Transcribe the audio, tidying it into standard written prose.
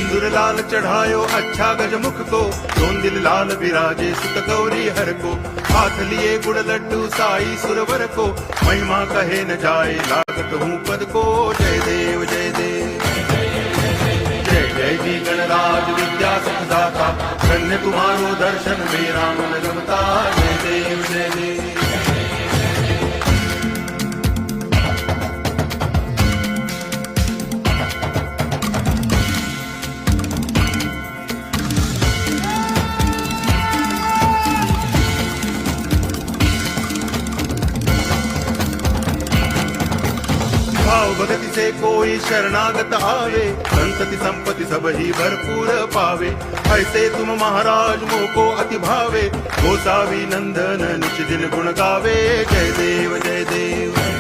सिंदूर लाल चढ़ायो अच्छा गजमुख को, दोन दिल लाल विराजे सुत गौरी हर को, हाथ लिए गुड़ लड्डू साई सुरवर को, महिमा कहे न जाए लागत हूँ पद को। जय देव जय देव जय जय जी गणराज विद्या सुखदाता, धन्य तुम्हारो दर्शन मेरा मन रमता। जय देव जय देव भाव भगति से कोई शरणागत आवे, संतति संपत्ति सब ही भरपूर पावे। ऐसे तुम महाराज मोको अति भावे, गोसावी नंदन निच दिन गुण गावे। जय देव जय देव